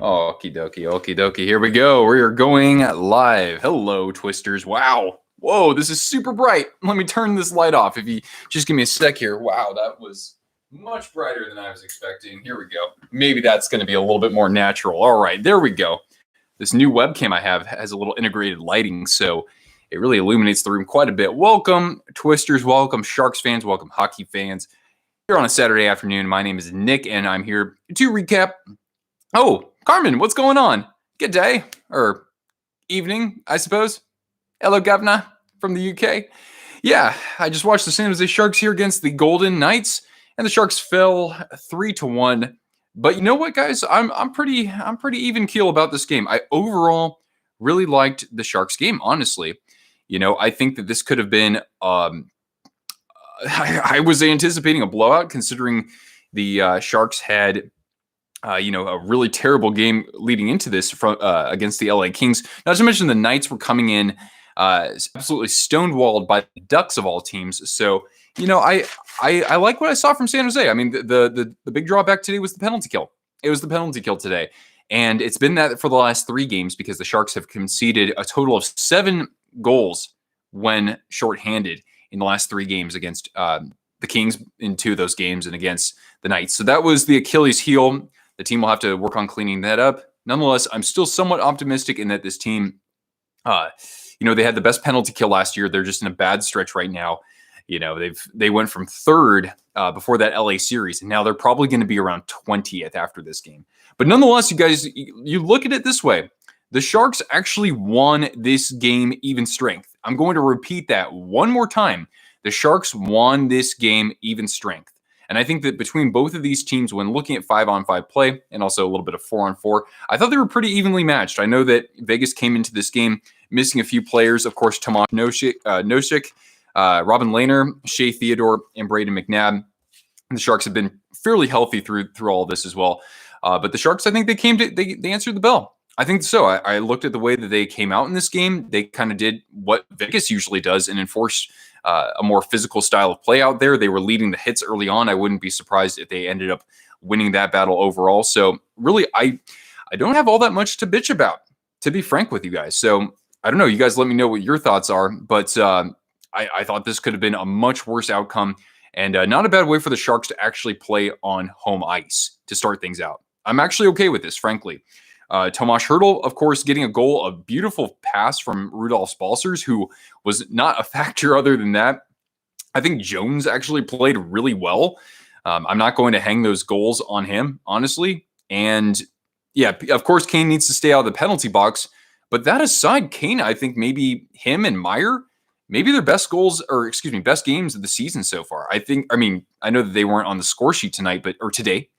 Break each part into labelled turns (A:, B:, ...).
A: Okie dokie, okie dokie. Here we go. We are going live. Hello, Twisters. Wow. Whoa, this is super bright. Let me turn this light off. If you just give me a sec here. Wow, that was much brighter than I was expecting. Here we go. Maybe that's going to be a little bit more natural. All right, there we go. This new webcam I have has a little integrated lighting, so it really illuminates the room quite a bit. Welcome, Twisters. Welcome, Sharks fans. Welcome, hockey fans. Here on a Saturday afternoon, my name is Nick, and I'm here to recap. Oh, Carmen, what's going on? Good day, or evening, I suppose. Hello, Governor from the UK. Yeah, I just watched the San Jose Sharks here against the Golden Knights, and the Sharks fell 3-1. But you know what, guys? I'm pretty even keel about this game. I overall really liked the Sharks game, honestly. You know, I think that this could have been. I was anticipating a blowout, considering the Sharks had a really terrible game leading into this from against the LA Kings. Not to mention the Knights were coming in absolutely stonewalled by the Ducks of all teams. So, you know, I like what I saw from San Jose. I mean, the big drawback today was the penalty kill. It was the penalty kill today. And it's been that for the last 3 games because the Sharks have conceded a total of 7 goals when shorthanded in the last 3 games against the Kings in 2 of those games and against the Knights. So that was the Achilles heel. The team will have to work on cleaning that up. Nonetheless, I'm still somewhat optimistic in that this team, they had the best penalty kill last year. They're just in a bad stretch right now. You know, they went from 3rd before that LA series, and now they're probably going to be around 20th after this game. But nonetheless, you guys, you look at it this way. The Sharks actually won this game even strength. I'm going to repeat that one more time. The Sharks won this game even strength. And I think that between both of these teams, when looking at 5-on-5 play and also a little bit of 4-on-4, I thought they were pretty evenly matched. I know that Vegas came into this game missing a few players. Of course, Tomas Nosek, Robin Lehner, Shea Theodore, and Braden McNabb. The Sharks have been fairly healthy through all of this as well. But the Sharks, I think they answered the bell. I think so. I looked at the way that they came out in this game. They kind of did what Vegas usually does and enforced a more physical style of play out there. They were leading the hits early on. I wouldn't be surprised if they ended up winning that battle overall. So really, I don't have all that much to bitch about, to be frank with you guys. So I don't know. You guys let me know what your thoughts are. But I thought this could have been a much worse outcome and not a bad way for the Sharks to actually play on home ice to start things out. I'm actually okay with this, frankly. Tomas Hertl, of course, getting a goal, a beautiful pass from Rudolph Balcers, who was not a factor other than that. I think Jones actually played really well. I'm not going to hang those goals on him, honestly. And yeah, of course, Kane needs to stay out of the penalty box. But that aside, Kane, I think maybe him and Meyer, maybe their best best games of the season so far. I know that they weren't on the score sheet tonight, or today.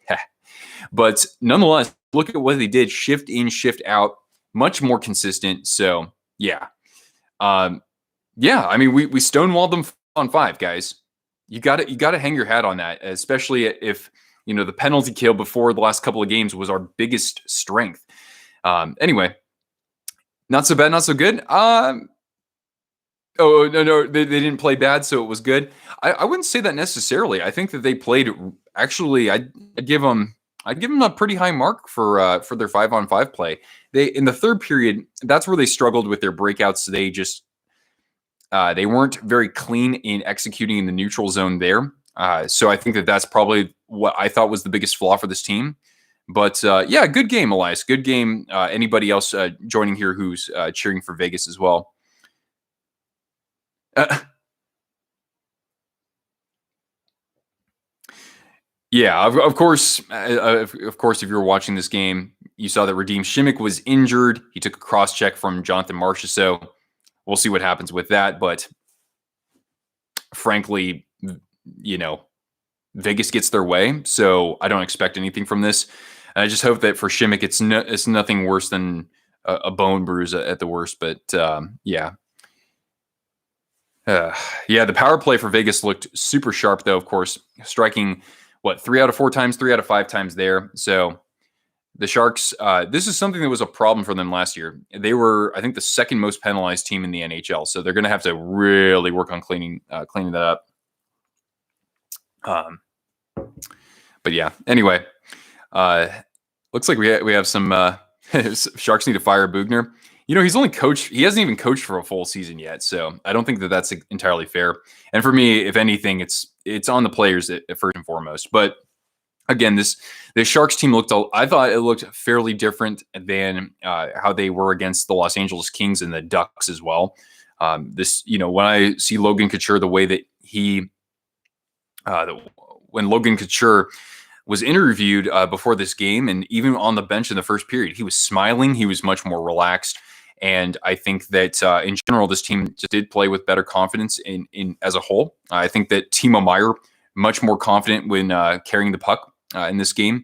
A: But nonetheless, look at what they did, shift in, shift out, much more consistent. So yeah. I mean, we stonewalled them on 5, guys. You gotta hang your hat on that, especially if the penalty kill before the last couple of games was our biggest strength. Anyway, not so bad, not so good. Oh no, they didn't play bad, so it was good. I wouldn't say that necessarily. I think that they played actually. I'd give them a pretty high mark for their 5-on-5 play. They in the 3rd period, that's where they struggled with their breakouts. They just they weren't very clean in executing in the neutral zone there. So I think that that's probably what I thought was the biggest flaw for this team. But yeah, good game, Elias. Good game. Anybody else joining here who's cheering for Vegas as well? Yeah, of course. Of course, if you were watching this game, you saw that Radim Shimmick was injured. He took a cross check from Jonathan Marchessault. So we'll see what happens with that. But frankly, Vegas gets their way, so I don't expect anything from this. And I just hope that for Shimmick, it's nothing worse than a bone bruise at the worst. But yeah. The power play for Vegas looked super sharp, though, of course, striking, 3 out of 4 times, 3 out of 5 times there. So the Sharks, this is something that was a problem for them last year. They were, I think, the 2nd most penalized team in the NHL. So they're going to have to really work on cleaning that up. But yeah, anyway, Looks like we have some Sharks need to fire Bugner. He's only coached. He hasn't even coached for a full season yet, so I don't think that that's entirely fair. And for me, if anything, it's on the players first and foremost. But again, this Sharks team I thought it looked fairly different than how they were against the Los Angeles Kings and the Ducks as well. When I see Logan Couture, the way that when Logan Couture was interviewed before this game, and even on the bench in the first period, he was smiling. He was much more relaxed. And I think that in general, this team just did play with better confidence in as a whole. I think that Timo Meier, much more confident when carrying the puck in this game.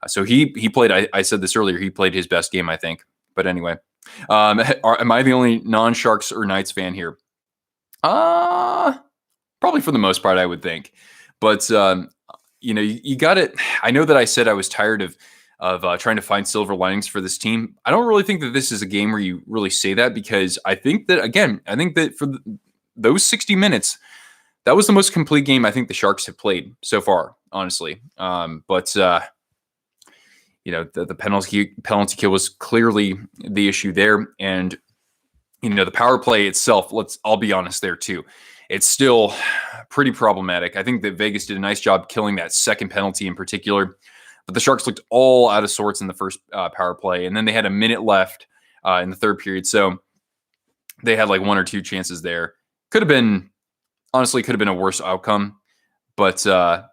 A: So he played, I said this earlier, he played his best game, I think. But anyway, am I the only non-Sharks or Knights fan here? Probably for the most part, I would think. But you got it. I know that I said I was tired of trying to find silver linings for this team. I don't really think that this is a game where you really say that, because I think that for those 60 minutes, that was the most complete game I think the Sharks have played so far, honestly. But the penalty kill was clearly the issue there. And, the power play itself, I'll be honest there too. It's still pretty problematic. I think that Vegas did a nice job killing that second penalty in particular, but the Sharks looked all out of sorts in the first power play, and then they had a minute left in the third period, so they had like one or two chances there. Could have been a worse outcome, but yeah,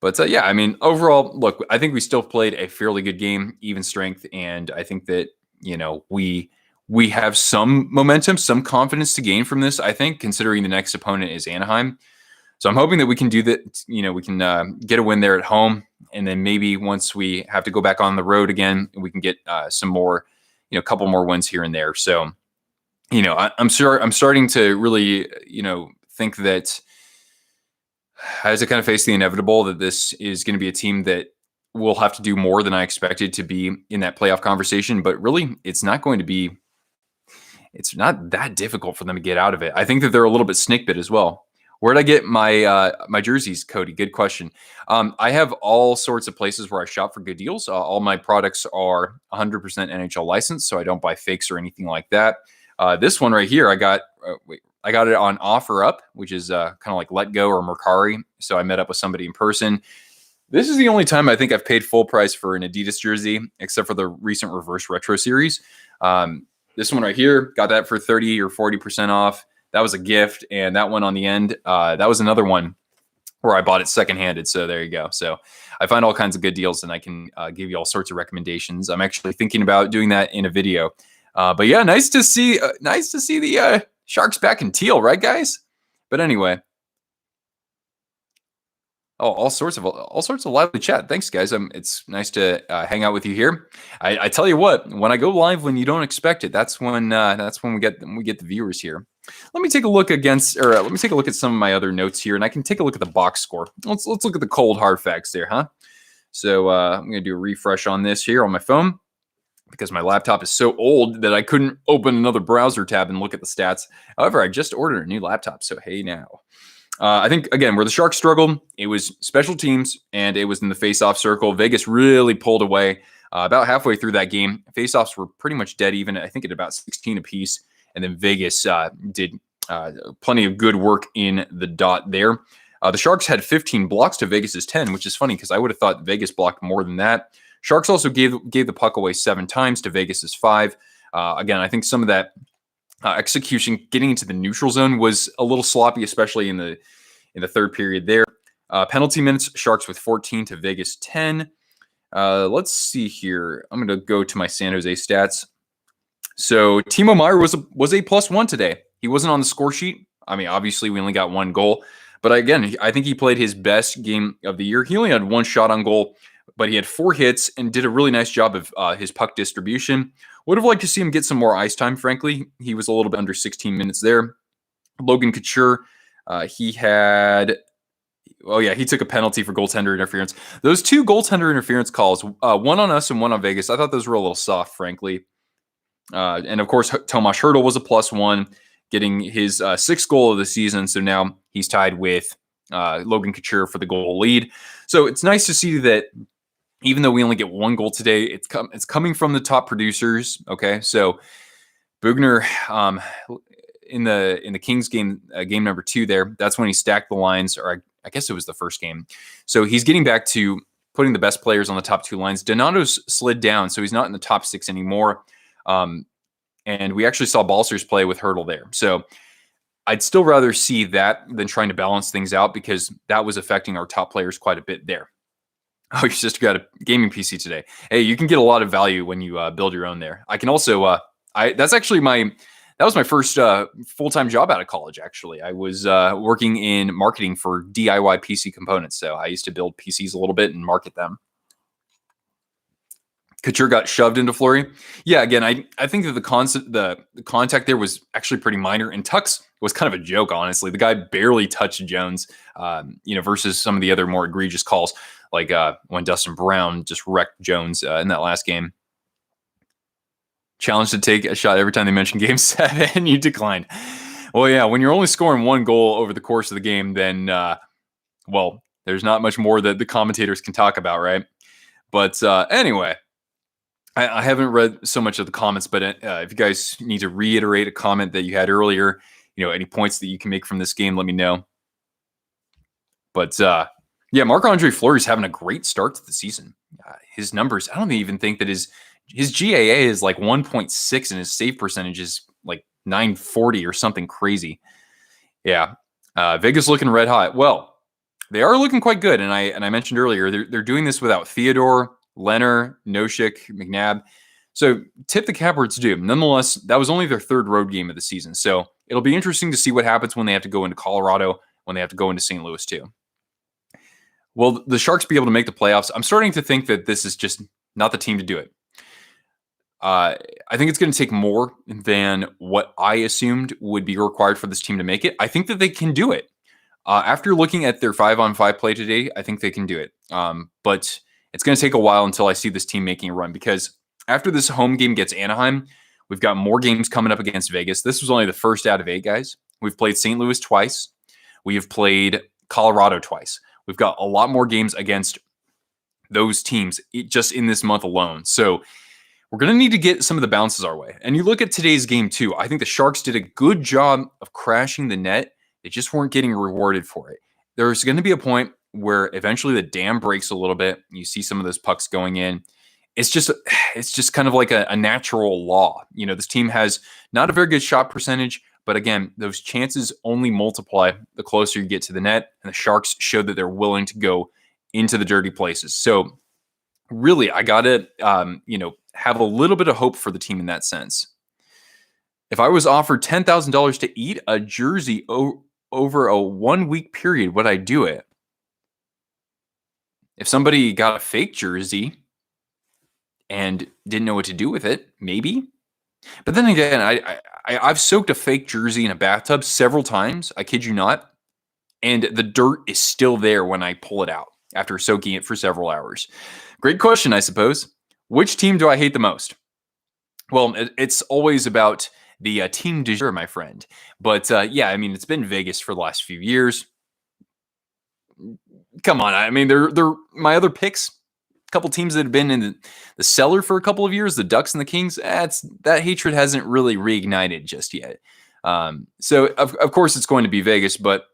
A: I mean, overall, look, I think we still played a fairly good game, even strength, and I think that we have some momentum, some confidence to gain from this, I think, considering the next opponent is Anaheim. So I'm hoping that we can do that. We can get a win there at home. And then maybe once we have to go back on the road again, we can get some more, a couple more wins here and there. So, I'm starting to really, think that as I kind of face the inevitable that this is going to be a team that will have to do more than I expected to be in that playoff conversation. But really, it's not that difficult for them to get out of it. I think that they're a little bit snake bit as well. Where'd I get my jerseys, Cody? Good question. I have all sorts of places where I shop for good deals. All my products are 100% NHL licensed, so I don't buy fakes or anything like that. This one right here, I got it on OfferUp, which is kind of like Let Go or Mercari. So I met up with somebody in person. This is the only time I think I've paid full price for an Adidas jersey, except for the recent Reverse Retro series. This one right here, got that for 30 or 40% off. That was a gift. And that one on the end, that was another one where I bought it secondhanded. So there you go. So I find all kinds of good deals, and I can give you all sorts of recommendations. I'm actually thinking about doing that in a video. But yeah, nice to see the Sharks back in teal, right, guys? But anyway. Oh, all sorts of lively chat. Thanks, guys. It's nice to hang out with you here. I tell you what, when I go live when you don't expect it, that's when we get the viewers here. Let me take a look at some of my other notes here, and I can take a look at the box score. Let's look at the cold hard facts there, huh? So I'm gonna do a refresh on this here on my phone, because my laptop is so old that I couldn't open another browser tab and look at the stats. However, I just ordered a new laptop, so hey now. I think, again, where the Sharks struggled, it was special teams, and it was in the face-off circle. Vegas really pulled away about halfway through that game. Face-offs were pretty much dead even, I think, at about 16 apiece, and then Vegas did plenty of good work in the dot there. The Sharks had 15 blocks to Vegas's 10, which is funny because I would have thought Vegas blocked more than that. Sharks also gave the puck away 7 times to Vegas's 5. Again, I think some of that execution getting into the neutral zone was a little sloppy, especially in the third period there. Penalty minutes, Sharks with 14 to Vegas 10. Let's see here. I'm going to go to my San Jose stats. So Timo Meier was a +1 today. He wasn't on the score sheet. I mean, obviously we only got one goal, but again, I think he played his best game of the year. He only had one shot on goal, but he had 4 hits and did a really nice job of his puck distribution. Would have liked to see him get some more ice time, frankly. He was a little bit under 16 minutes there. Logan Couture, he took a penalty for goaltender interference. Those 2 goaltender interference calls, one on us and one on Vegas, I thought those were a little soft, frankly. And of course, Tomas Hertl was a +1, getting his 6th goal of the season. So now he's tied with Logan Couture for the goal lead. So it's nice to see that even though we only get one goal today, it's coming from the top producers. Okay, so Bugner, in the Kings game, game number 2 there, that's when he stacked the lines, or I guess it was the first game. So he's getting back to putting the best players on the top 2 lines. Donato's slid down, so he's not in the top 6 anymore. And we actually saw Balsers play with Hurdle there. So I'd still rather see that than trying to balance things out, because that was affecting our top players quite a bit there. Oh, your sister got a gaming PC today. Hey, you can get a lot of value when you build your own there. I can also, that's actually that was my first full-time job out of college, actually. I was working in marketing for DIY PC components. So I used to build PCs a little bit and market them. Couture got shoved into Fleury. Yeah, again, I think that the contact there was actually pretty minor, and Tux was kind of a joke, honestly. The guy barely touched Jones, versus some of the other more egregious calls, like when Dustin Brown just wrecked Jones in that last game. Challenge to take a shot every time they mention Game 7, you declined. Well, yeah, when you're only scoring one goal over the course of the game, then, there's not much more that the commentators can talk about, right? But anyway, I haven't read so much of the comments, but if you guys need to reiterate a comment that you had earlier, any points that you can make from this game, let me know. But Marc-Andre Fleury's having a great start to the season. His numbers, I don't even think that his GAA is like 1.6 and his save percentage is like 940 or something crazy. Yeah. Vegas looking red hot. Well, they are looking quite good. And I mentioned earlier, they're doing this without Theodore, Leonard, Noshik, McNabb. So tip the cap where it's due. Nonetheless, that was only their 3rd road game of the season. So it'll be interesting to see what happens when they have to go into Colorado, when they have to go into St. Louis too. Will the Sharks be able to make the playoffs? I'm starting to think that this is just not the team to do it. I think it's going to take more than what I assumed would be required for this team to make it. I think that they can do it. After looking at their 5-on-5 play today, I think they can do it. But it's going to take a while until I see this team making a run, because after this home game gets Anaheim, we've got more games coming up against Vegas. This was only the first out of 8, guys. We've played St. Louis twice. We have played Colorado twice. We've got a lot more games against those teams just in this month alone. So we're going to need to get some of the bounces our way. And you look at today's game too. I think the Sharks did a good job of crashing the net. They just weren't getting rewarded for it. There's going to be a point where eventually the dam breaks a little bit. You see some of those pucks going in. It's just kind of like a natural law. This team has not a very good shot percentage, but again, those chances only multiply the closer you get to the net. And the Sharks showed that they're willing to go into the dirty places. So really, I got to, have a little bit of hope for the team in that sense. If I was offered $10,000 to eat a jersey over a 1-week period, would I do it? If somebody got a fake jersey and didn't know what to do with it, maybe. But then again, I've soaked a fake jersey in a bathtub several times. I kid you not. And the dirt is still there when I pull it out after soaking it for several hours. Great question, I suppose. Which team do I hate the most? Well, it's always about the team du jour, my friend. But it's been Vegas for the last few years. Come on, they're my other picks. A couple teams that have been in the cellar for a couple of years, the Ducks and the Kings. That hatred hasn't really reignited just yet. So of course it's going to be Vegas, but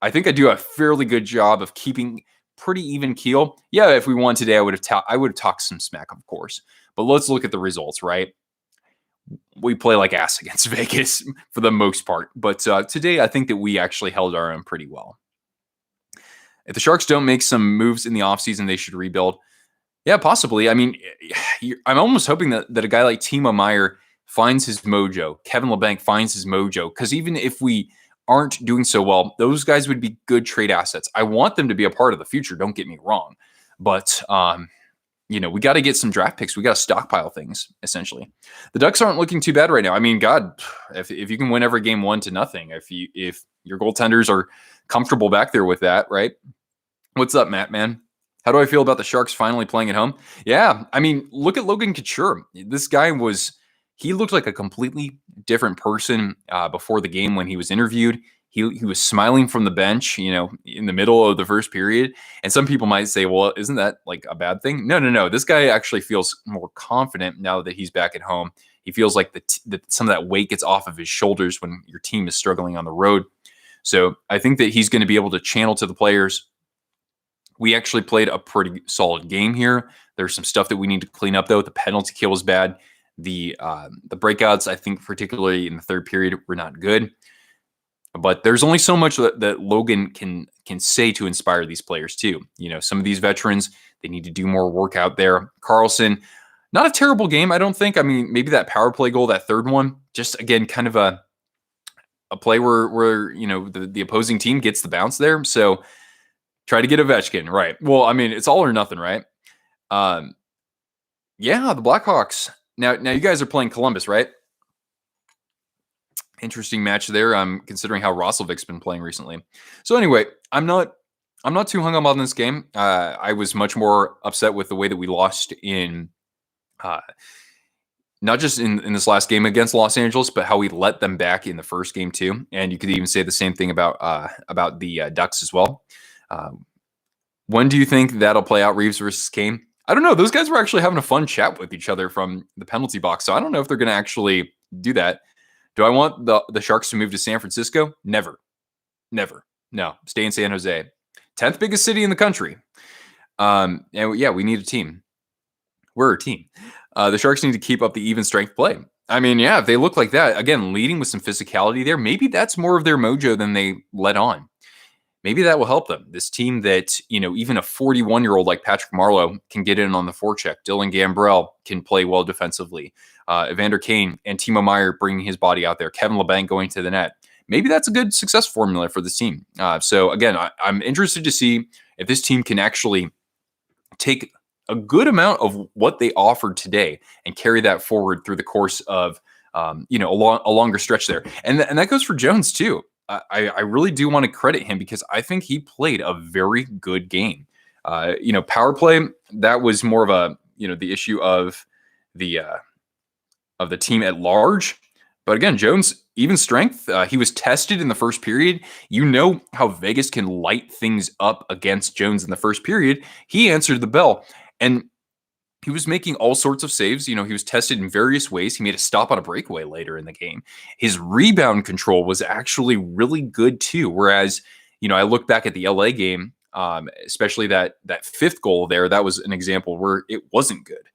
A: I think I do a fairly good job of keeping pretty even keel. Yeah, if we won today, I would have talked some smack, of course. But let's look at the results, right? We play like ass against Vegas for the most part. But today, I think that we actually held our own pretty well. If the Sharks don't make some moves in the offseason, they should rebuild. Yeah, possibly. I'm almost hoping that a guy like Timo Meier finds his mojo. Kevin LeBanc finds his mojo. Because even if we aren't doing so well, those guys would be good trade assets. I want them to be a part of the future. Don't get me wrong. But, we got to get some draft picks. We got to stockpile things, essentially. The Ducks aren't looking too bad right now. God, if you can win every game 1-0, if your goaltenders are comfortable back there with that, right? What's up, Matt, man? How do I feel about the Sharks finally playing at home? Yeah, look at Logan Couture. This guy he looked like a completely different person before the game when he was interviewed. He was smiling from the bench, in the middle of the first period. And some people might say, well, isn't that like a bad thing? No. This guy actually feels more confident now that he's back at home. He feels like that some of that weight gets off of his shoulders when your team is struggling on the road. So I think that he's going to be able to channel to the players. We actually played a pretty solid game here. There's some stuff that we need to clean up, though. The penalty kill was bad. The breakouts, I think, particularly in the third period, were not good. But there's only so much that Logan can say to inspire these players, too. Some of these veterans, they need to do more work out there. Carlson, not a terrible game, I don't think. I mean, maybe that power play goal, that third one, just, again, kind of a play where the opposing team gets the bounce there. So try to get Ovechkin, right? Well, I mean, it's all or nothing, right? Yeah, the Blackhawks. Now you guys are playing Columbus, right? Interesting match there. I'm considering how Roslovic's been playing recently. So anyway, I'm not too hung up on this game. I was much more upset with the way that we lost in, not just in this last game against Los Angeles, but how we let them back in the first game too. And you could even say the same thing about the Ducks as well. When do you think that'll play out, Reeves versus Kane? I don't know. Those guys were actually having a fun chat with each other from the penalty box, so I don't know if they're going to actually do that. Do I want the Sharks to move to San Francisco? Never. No, stay in San Jose. 10th biggest city in the country. And yeah, we need a team. We're a team. The Sharks need to keep up the even strength play. I mean, yeah, if they look like that, again, leading with some physicality there, maybe that's more of their mojo than they let on. Maybe that will help them. This team that, even a 41-year-old like Patrick Marleau can get in on the forecheck. Dylan Gambrell can play well defensively. Evander Kane and Timo Meier bringing his body out there. Kevin Labanc going to the net. Maybe that's a good success formula for this team. So again, I'm interested to see if this team can actually take a good amount of what they offered today and carry that forward through the course of, a longer stretch there. And that goes for Jones too. I really do want to credit him because I think he played a very good game. Power play, that was more of a, the issue of the team at large. But again, Jones, even strength, he was tested in the first period. You know how Vegas can light things up against Jones in the first period. He answered the bell. And he was making all sorts of saves. He was tested in various ways. He made a stop on a breakaway later in the game. His rebound control was actually really good too. Whereas, I look back at the LA game, especially that fifth goal there. That was an example where it wasn't good.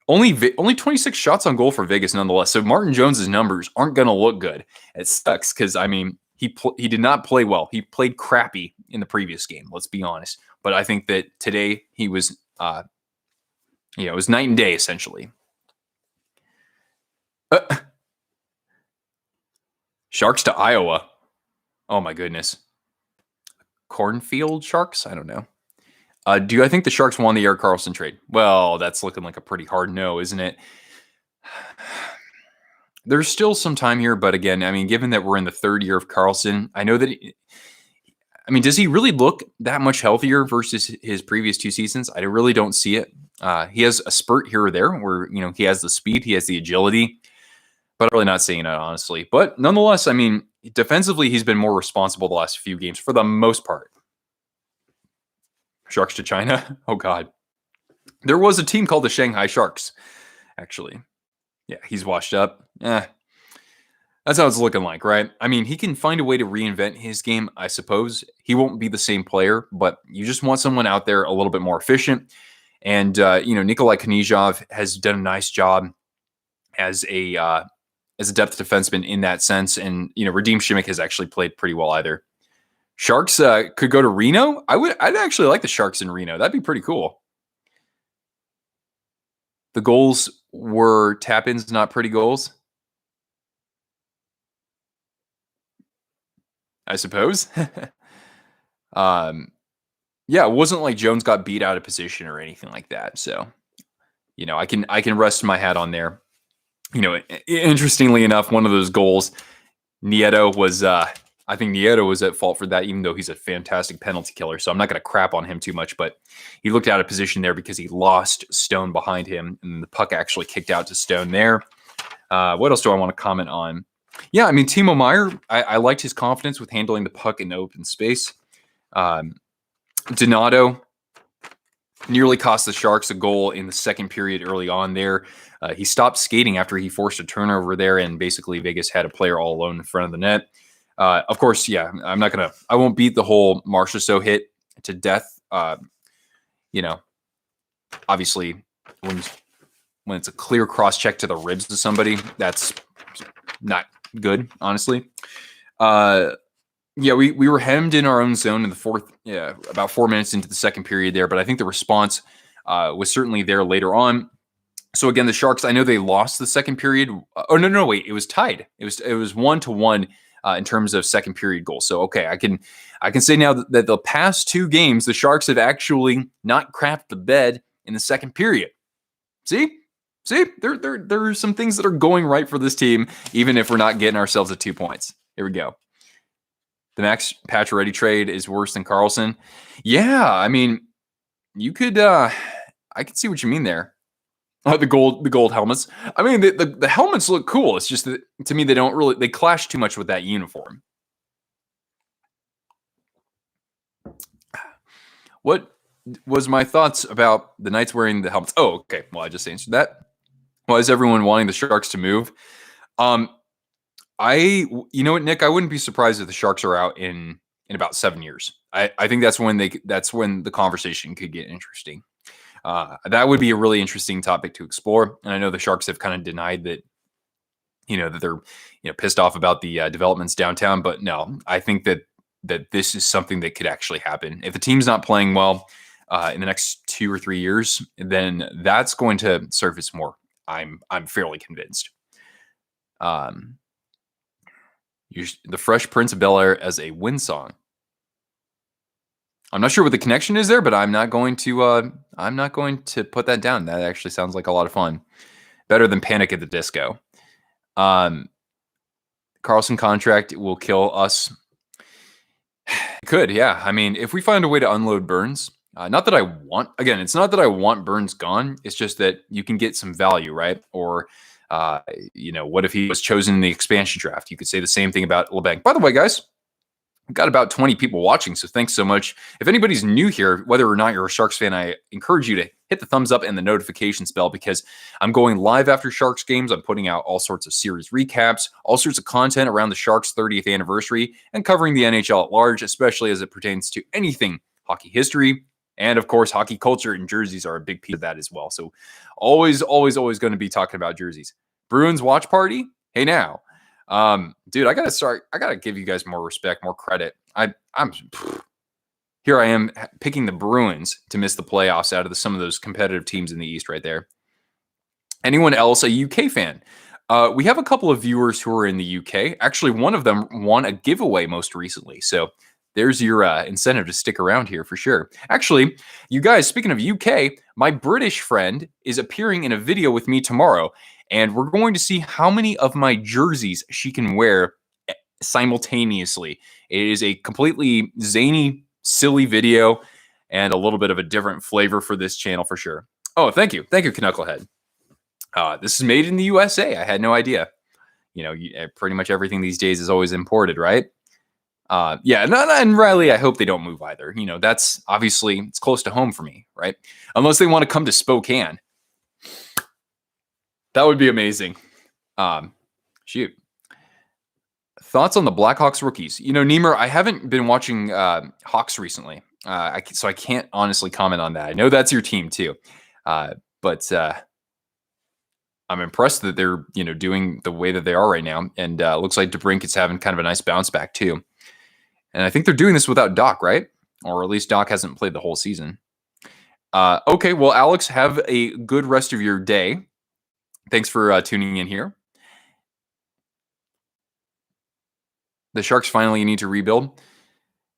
A: Only 26 shots on goal for Vegas, nonetheless. So Martin Jones's numbers aren't going to look good. It sucks because he did not play well. He played crappy in the previous game. Let's be honest. But I think that today he was. It was night and day, essentially. Sharks to Iowa. Oh, my goodness. Cornfield Sharks? I don't know. Do I think the Sharks won the Erik Karlsson trade? Well, that's looking like a pretty hard no, isn't it? There's still some time here, but again, given that we're in the third year of Karlsson, I know that does he really look that much healthier versus his previous two seasons? I really don't see it. He has a spurt here or there where, he has the speed, he has the agility, but I'm really not seeing it, honestly. But nonetheless, defensively, he's been more responsible the last few games for the most part. Sharks to China? Oh, God. There was a team called the Shanghai Sharks, actually. Yeah, he's washed up. That's how it's looking like, right? He can find a way to reinvent his game, I suppose. He won't be the same player, but you just want someone out there a little bit more efficient. And, Nikolai Knyzhov has done a nice job as a depth defenseman in that sense. And, Radim Shimmick has actually played pretty well either. Sharks could go to Reno. I'd actually like the Sharks in Reno. That'd be pretty cool. The goals were tap-ins, not pretty goals. I suppose. Yeah, it wasn't like Jones got beat out of position or anything like that. So, I can rest my hat on there. Interestingly enough, one of those goals, Nieto was, I think Nieto was at fault for that, even though he's a fantastic penalty killer. So I'm not going to crap on him too much, but he looked out of position there because he lost Stone behind him, and the puck actually kicked out to Stone there. What else do I want to comment on? Yeah, I mean, Timo Meyer, I liked his confidence with handling the puck in open space. Um, Donato nearly cost the Sharks a goal in the second period early on there. He stopped skating after he forced a turnover there, and basically Vegas had a player all alone in front of the net. Of course, yeah, I won't beat the whole Marchessault hit to death. You know, obviously, when when it's a clear cross check to the ribs of somebody, that's not good, honestly. Yeah, we were hemmed in our own zone in the fourth, yeah, about 4 minutes into the second period there, but I think the response was certainly there later on. So again, the Sharks, I know they lost the second period. Oh no, wait, it was tied. It was 1-1 in terms of second period goals. So okay, I can say now that the past two games, the Sharks have actually not crapped the bed in the second period. See, there are some things that are going right for this team, even if we're not getting ourselves at 2 points. Here we go. The Max Pacioretty trade is worse than Carlson. Yeah, I mean, you could. I can see what you mean there. The gold helmets. I mean, the helmets look cool. It's just that to me they clash too much with that uniform. What was my thoughts about the Knights wearing the helmets? Oh, okay. Well, I just answered that. Why is everyone wanting the Sharks to move? Um, you know what, Nick? I wouldn't be surprised if the Sharks are out in about 7 years. I think that's when the conversation could get interesting. That would be a really interesting topic to explore. And I know the Sharks have kind of denied that, that they're pissed off about the developments downtown. But no, I think that this is something that could actually happen. If the team's not playing well in the next 2 or 3 years, then that's going to surface more. I'm fairly convinced. The Fresh Prince of Bel-Air as a win song. I'm not sure what the connection is there, but I'm not going to put that down. That actually sounds like a lot of fun. Better than Panic at the Disco. Carlson contract will kill us. It could, yeah. I mean, if we find a way to unload Burns, not that I want. Again, it's not that I want Burns gone. It's just that you can get some value, right? Or what if he was chosen in the expansion draft? You could say the same thing about LeBanc. By the way, guys, we've got about 20 people watching, so thanks so much. If anybody's new here, whether or not you're a Sharks fan, I encourage you to hit the thumbs up and the notifications bell because I'm going live after Sharks games. I'm putting out all sorts of series recaps, all sorts of content around the Sharks' 30th anniversary, and covering the NHL at large, especially as it pertains to anything hockey history. And of course, hockey culture and jerseys are a big piece of that as well. So always going to be talking about jerseys. Bruins watch party? Hey now. Dude, I gotta give you guys more respect, more credit. Here I am picking the Bruins to miss the playoffs out of some of those competitive teams in the East right there. Anyone else a UK fan? We have a couple of viewers who are in the UK. Actually, one of them won a giveaway most recently. So there's your incentive to stick around here for sure. Actually, you guys, speaking of UK, my British friend is appearing in a video with me tomorrow. And we're going to see how many of my jerseys she can wear simultaneously. It is a completely zany, silly video and a little bit of a different flavor for this channel for sure. Oh, thank you. Thank you, Knucklehead. This is made in the USA. I had no idea. Pretty much everything these days is always imported, right? Yeah, and Riley, I hope they don't move either. That's obviously, it's close to home for me, right? Unless they want to come to Spokane. That would be amazing. Shoot. Thoughts on the Blackhawks rookies? Niemer, I haven't been watching Hawks recently, so I can't honestly comment on that. I know that's your team too, but I'm impressed that they're doing the way that they are right now, and looks like DeBrink is having kind of a nice bounce back too. And I think they're doing this without Doc, right? Or at least Doc hasn't played the whole season. Okay, well, Alex, have a good rest of your day. Thanks for tuning in here. The Sharks finally need to rebuild.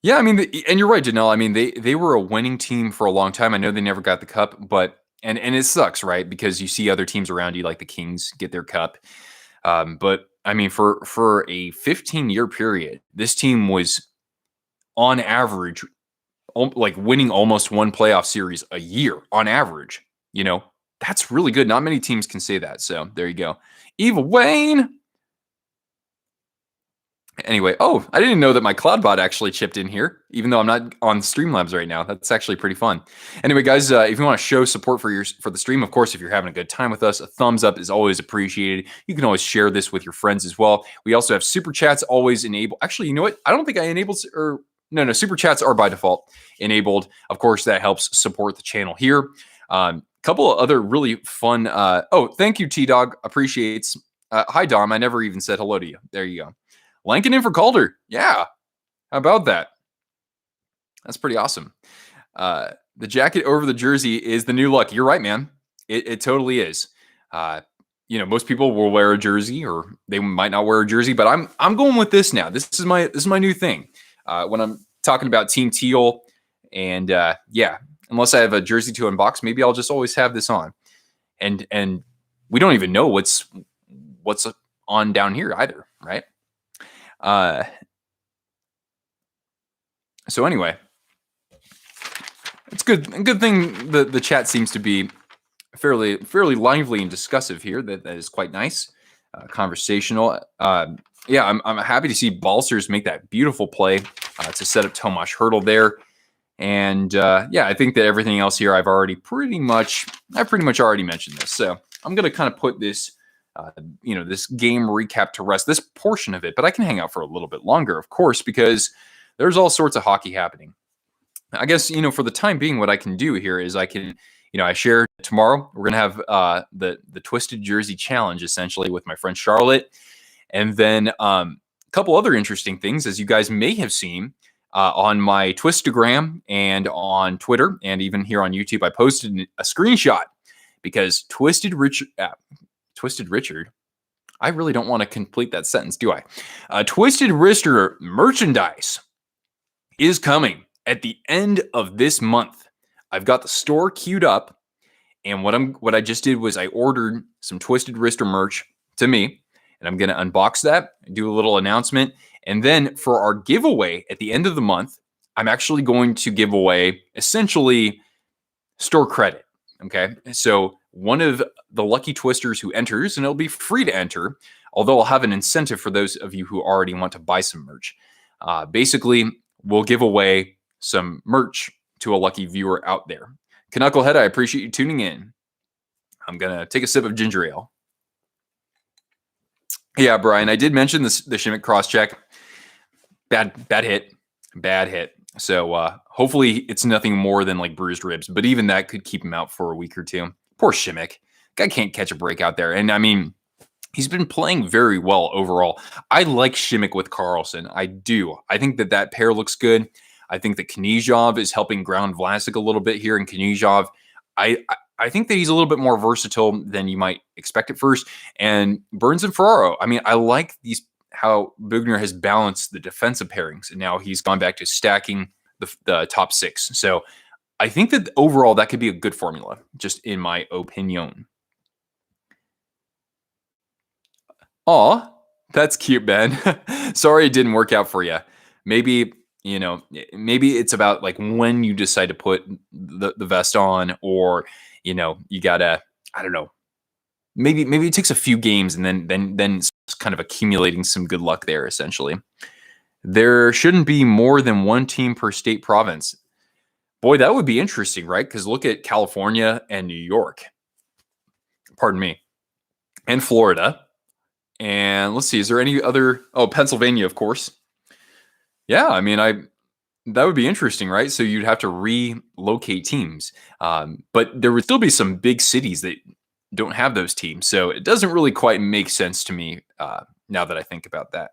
A: Yeah, I mean, and you're right, Janelle. I mean, they were a winning team for a long time. I know they never got the cup, but and it sucks, right? Because you see other teams around you, like the Kings, get their cup. But I mean, for a 15-year period, this team was on average, like winning almost one playoff series a year on average. That's really good. Not many teams can say that. So there you go. Eva Wayne. Anyway, oh, I didn't know that my CloudBot actually chipped in here, even though I'm not on Streamlabs right now. That's actually pretty fun. Anyway, guys, if you want to show support for the stream, of course, if you're having a good time with us, a thumbs up is always appreciated. You can always share this with your friends as well. We also have super chats always enabled. Actually, you know what? I don't think I enabled or no, super chats are by default enabled. Of course, that helps support the channel here. Couple of other really fun. Oh, thank you, T Dog. Appreciates. Hi, Dom. I never even said hello to you. There you go. Lankin in for Calder. Yeah. How about that? That's pretty awesome. The jacket over the jersey is the new look. You're right, man. It totally is. Most people will wear a jersey or they might not wear a jersey, but I'm going with this now. This is my new thing. When I'm talking about Team Teal, and unless I have a jersey to unbox, maybe I'll just always have this on. And we don't even know what's on down here either, right? So anyway, it's good. A good thing the chat seems to be fairly lively and discussive here. That is quite nice, conversational. I'm happy to see Balsers make that beautiful play to set up Tomas Hertl there. And I think that everything else here I've pretty much already mentioned this. So I'm gonna kind of put this this game recap to rest, this portion of it, but I can hang out for a little bit longer, of course, because there's all sorts of hockey happening. I guess, for the time being, what I can do here is I can, I share tomorrow. We're going to have the Twisted Jersey Challenge, essentially, with my friend Charlotte. And then a couple other interesting things, as you guys may have seen on my Twistagram and on Twitter, and even here on YouTube, I posted a screenshot because Twisted Richard. I really don't want to complete that sentence, do I? Twisted Wrister merchandise is coming at the end of this month. I've got the store queued up, and what I just did was I ordered some Twisted Wrister merch to me, and I'm going to unbox that, do a little announcement, and then for our giveaway at the end of the month, I'm actually going to give away essentially store credit. Okay, so one of the lucky twisters who enters, and it'll be free to enter, although I'll have an incentive for those of you who already want to buy some merch. Basically, we'll give away some merch to a lucky viewer out there. Knucklehead, I appreciate you tuning in. I'm going to take a sip of ginger ale. Yeah, Brian, I did mention the Shimmick cross-check. Bad hit. So hopefully it's nothing more than like bruised ribs, but even that could keep him out for a week or two. Poor Shimmick. Guy can't catch a break out there. And I mean, he's been playing very well overall. I like Shimmick with Carlson. I do. I think that pair looks good. I think that Knyzhov is helping ground Vlasic a little bit here. And Knyzhov, I think that he's a little bit more versatile than you might expect at first. And Burns and Ferraro, I mean, I like how Bugner has balanced the defensive pairings, and now he's gone back to stacking the top six. So I think that overall that could be a good formula, just in my opinion. Aw, that's cute, Ben. Sorry it didn't work out for you. Maybe it's about like when you decide to put the vest on, or you gotta, I don't know. Maybe it takes a few games and then it's kind of accumulating some good luck there, essentially. There shouldn't be more than one team per state province. Boy, that would be interesting, right? Because look at California and New York. Pardon me. And Florida. And let's see, is there any other? Oh, Pennsylvania, of course. Yeah, I mean, that would be interesting, right? So you'd have to relocate teams. But there would still be some big cities that don't have those teams. So it doesn't really quite make sense to me now that I think about that.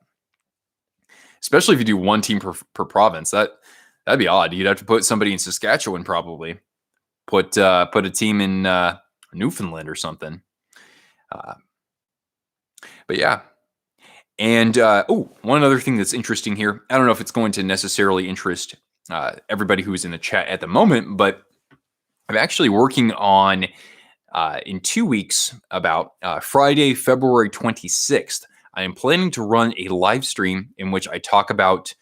A: Especially if you do one team per province. That'd be odd. You'd have to put somebody in Saskatchewan, probably. Put a team in Newfoundland or something. But yeah. And one other thing that's interesting here. I don't know if it's going to necessarily interest everybody who's in the chat at the moment, but I'm actually working on in 2 weeks, about Friday, February 26th, I am planning to run a live stream in which I talk about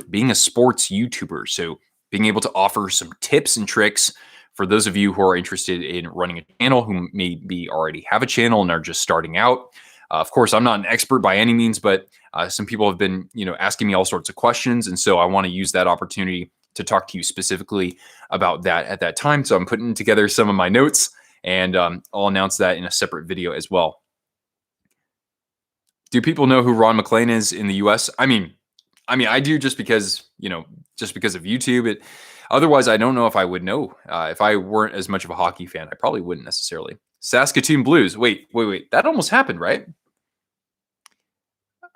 A: being a sports YouTuber. So being able to offer some tips and tricks for those of you who are interested in running a channel, who maybe already have a channel and are just starting out. Of course, I'm not an expert by any means, but some people have been, asking me all sorts of questions, and so I want to use that opportunity to talk to you specifically about that at that time. So I'm putting together some of my notes, and I'll announce that in a separate video as well. Do people know who Ron McClain is in the U.S.? I mean, I do just because of YouTube. Otherwise, I don't know if I would know. If I weren't as much of a hockey fan, I probably wouldn't necessarily. Saskatoon Blues. Wait. That almost happened, right?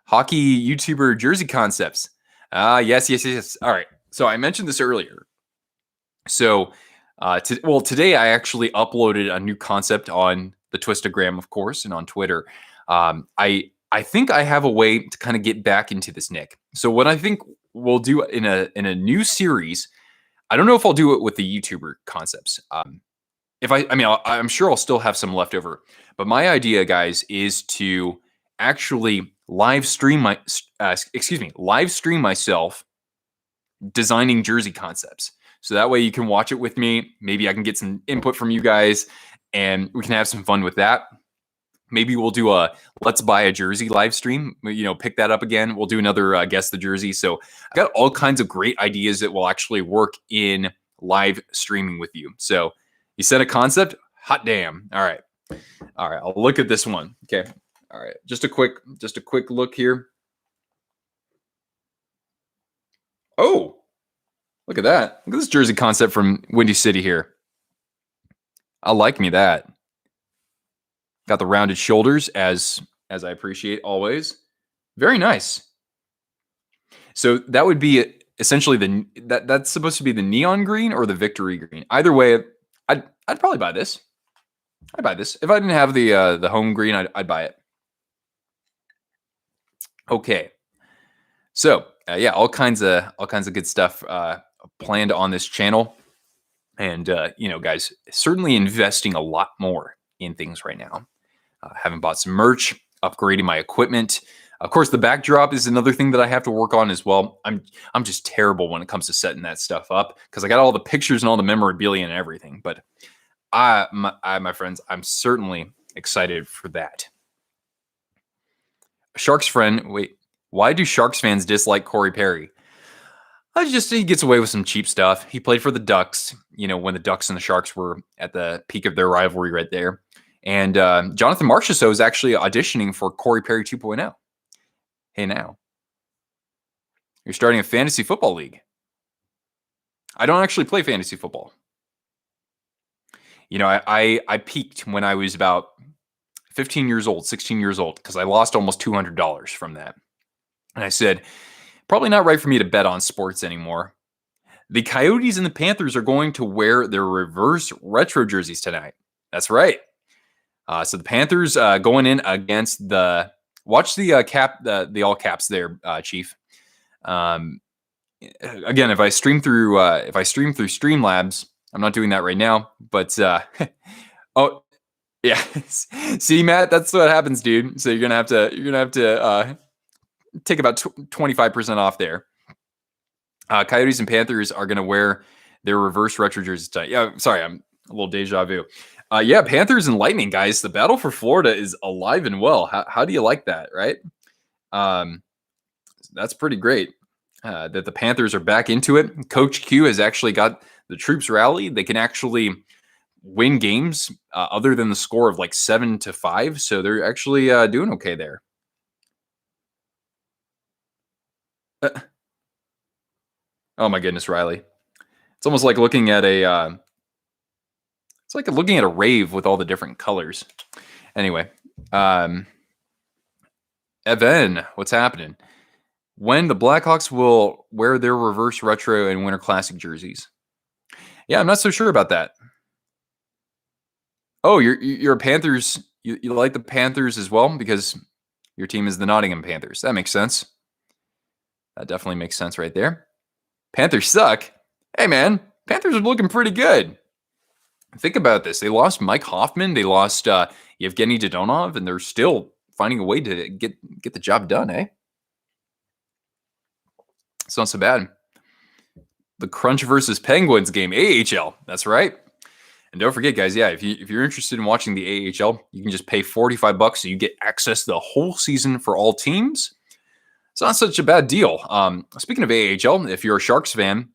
A: Hockey YouTuber jersey concepts. Yes. All right. So I mentioned this earlier. So, today I actually uploaded a new concept on the Twistagram, of course, and on Twitter. I think I have a way to kind of get back into this, Nick. So what I think we'll do in a new series, I don't know if I'll do it with the YouTuber concepts. I'm sure I'll still have some left over. But my idea, guys, is to actually live stream myself designing jersey concepts. So that way you can watch it with me. Maybe I can get some input from you guys, and we can have some fun with that. Maybe we'll do a let's buy a jersey live stream, pick that up again. We'll do another guess the jersey. So I got all kinds of great ideas that will actually work in live streaming with you. So you said a concept, hot damn. All right. I'll look at this one. Okay. All right. Just a quick look here. Oh, look at that. Look at this jersey concept from Windy City here. I like me that. Got the rounded shoulders as I appreciate always. Very nice. So that would be essentially that's supposed to be the neon green or the victory green. Either way, I'd probably buy this. I'd buy this. If I didn't have the home green, I'd buy it. Okay. So all kinds of good stuff planned on this channel, and guys, certainly investing a lot more in things right now. Haven't bought some merch, upgrading my equipment. Of course, the backdrop is another thing that I have to work on as well. I'm just terrible when it comes to setting that stuff up because I got all the pictures and all the memorabilia and everything. But my friends, I'm certainly excited for that. Sharks friend, wait, why do Sharks fans dislike Corey Perry? He gets away with some cheap stuff. He played for the Ducks, when the Ducks and the Sharks were at the peak of their rivalry right there. And Jonathan Marchessault is actually auditioning for Corey Perry 2.0. Hey, now. You're starting a fantasy football league. I don't actually play fantasy football. I peaked when I was about 15 years old, 16 years old, because I lost almost $200 from that. And I said, probably not right for me to bet on sports anymore. The Coyotes and the Panthers are going to wear their reverse retro jerseys tonight. That's right. So the Panthers going in against watch the the all caps there, Chief. Again, if I stream through Streamlabs, I'm not doing that right now, but oh yeah, see Matt, that's what happens, dude. So you're gonna have to take about 25% off there. Coyotes and Panthers are gonna wear their reverse retro jerseys tonight. Yeah, sorry, I'm a little deja vu. Panthers and Lightning, guys. The battle for Florida is alive and well. How do you like that, right? That's pretty great that the Panthers are back into it. Coach Q has actually got the troops rallied. They can actually win games other than the score of like 7-5. So they're actually doing okay there. Oh my goodness, Riley. It's almost like looking at a rave with all the different colors. Anyway, Evan, what's happening? When the Blackhawks will wear their reverse retro and Winter Classic jerseys? Yeah, I'm not so sure about that. Oh, you're a Panthers. You like the Panthers as well because your team is the Nottingham Panthers. That makes sense. That definitely makes sense right there. Panthers suck. Hey, man, Panthers are looking pretty good. Think about this. They lost Mike Hoffman. They lost Yevgeny Dodonov, and they're still finding a way to get the job done, eh? It's not so bad. The Crunch versus Penguins game, AHL. That's right. And don't forget, guys, yeah, if you're interested in watching the AHL, you can just pay $45 so you get access to the whole season for all teams. It's not such a bad deal. Speaking of AHL, if you're a Sharks fan,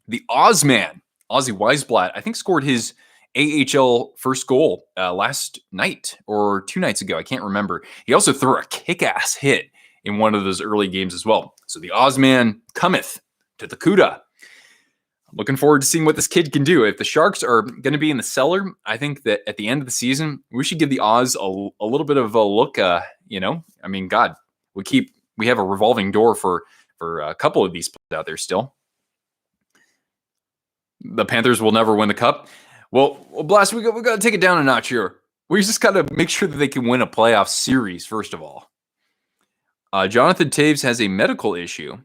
A: the Ozman, Ozzy Weisblatt, I think scored his AHL first goal last night or 2 nights ago. I can't remember. He also threw a kick-ass hit in one of those early games as well. So the Ozman cometh to the Cuda. I'm looking forward to seeing what this kid can do. If the Sharks are going to be in the cellar, I think that at the end of the season, we should give the Oz a little bit of a look. I mean, God, we have a revolving door for a couple of these players out there still. The Panthers will never win the cup. Well, Blast, we got to take it down a notch here. We just got to make sure that they can win a playoff series, first of all. Jonathan Taves has a medical issue.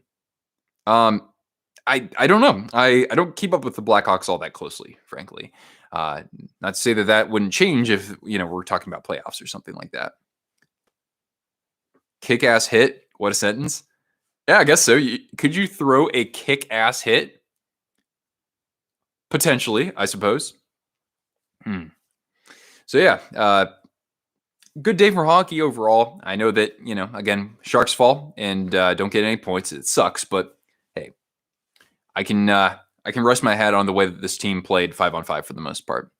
A: I don't know. I don't keep up with the Blackhawks all that closely, frankly. Not to say that wouldn't change if, we're talking about playoffs or something like that. Kick-ass hit. What a sentence. Yeah, I guess so. Could you throw a kick-ass hit? Potentially, I suppose. So, yeah, good day for hockey overall. I know that, again, Sharks fall and don't get any points. It sucks, but hey, I can rest my head on the way that this team played 5-on-5 for the most part.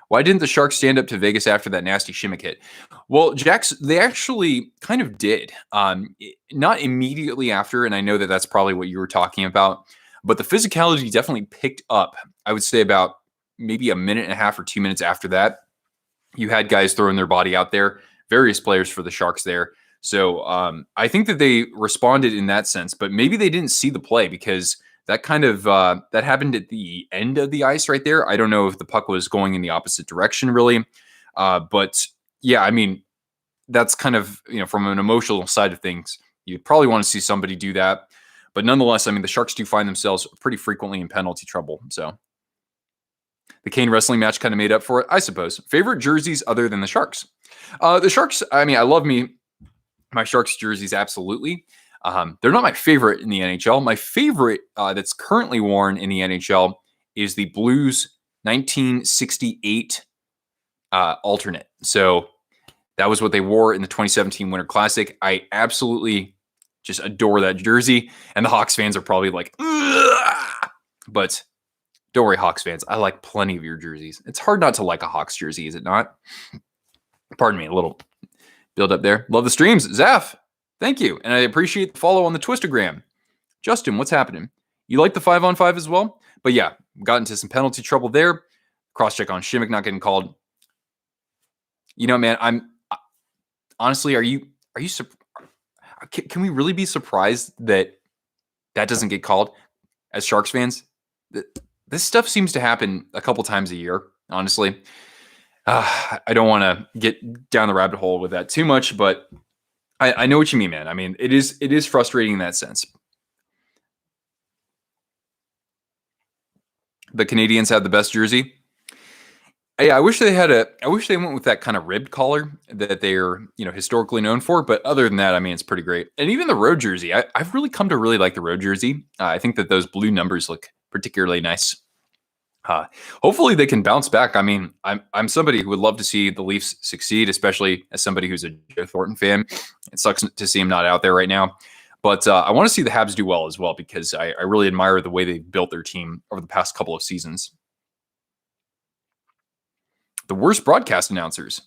A: Why didn't the Sharks stand up to Vegas after that nasty shimmick hit? Well, Jax, they actually kind of did. Not immediately after, and I know that that's probably what you were talking about, but the physicality definitely picked up, I would say about maybe a minute and a half or 2 minutes after that. You had guys throwing their body out there, various players for the Sharks there. So I think that they responded in that sense, but maybe they didn't see the play because that kind of that happened at the end of the ice right there. I don't know if the puck was going in the opposite direction really. But yeah, I mean, that's kind of, from an emotional side of things, you probably want to see somebody do that. But nonetheless, I mean, the Sharks do find themselves pretty frequently in penalty trouble. So the Kane wrestling match kind of made up for it, I suppose. Favorite jerseys other than the Sharks? The Sharks, I mean, I love my Sharks jerseys, absolutely. They're not my favorite in the NHL. My favorite that's currently worn in the NHL is the Blues 1968 alternate. So that was what they wore in the 2017 Winter Classic. I absolutely just adore that jersey. And the Hawks fans are probably like, ugh! But don't worry, Hawks fans. I like plenty of your jerseys. It's hard not to like a Hawks jersey, is it not? Pardon me, a little build up there. Love the streams. Zaf, thank you. And I appreciate the follow on the Twistagram. Justin, what's happening? You like the 5-on-5 as well? But yeah, got into some penalty trouble there. Cross check on Shimmick not getting called. Man, I'm honestly, can we really be surprised that doesn't get called as Sharks fans? This stuff seems to happen a couple times a year, honestly. I don't want to get down the rabbit hole with that too much, but I know what you mean, man. I mean, it is frustrating in that sense. The Canadians have the best jersey. Yeah, I wish they went with that kind of ribbed collar that they're, historically known for. But other than that, I mean, it's pretty great. And even the road jersey, I've really come to really like the road jersey. I think that those blue numbers look particularly nice. Hopefully they can bounce back. I mean, I'm somebody who would love to see the Leafs succeed, especially as somebody who's a Joe Thornton fan. It sucks to see him not out there right now. But I want to see the Habs do well as well because I really admire the way they've built their team over the past couple of seasons. The worst broadcast announcers.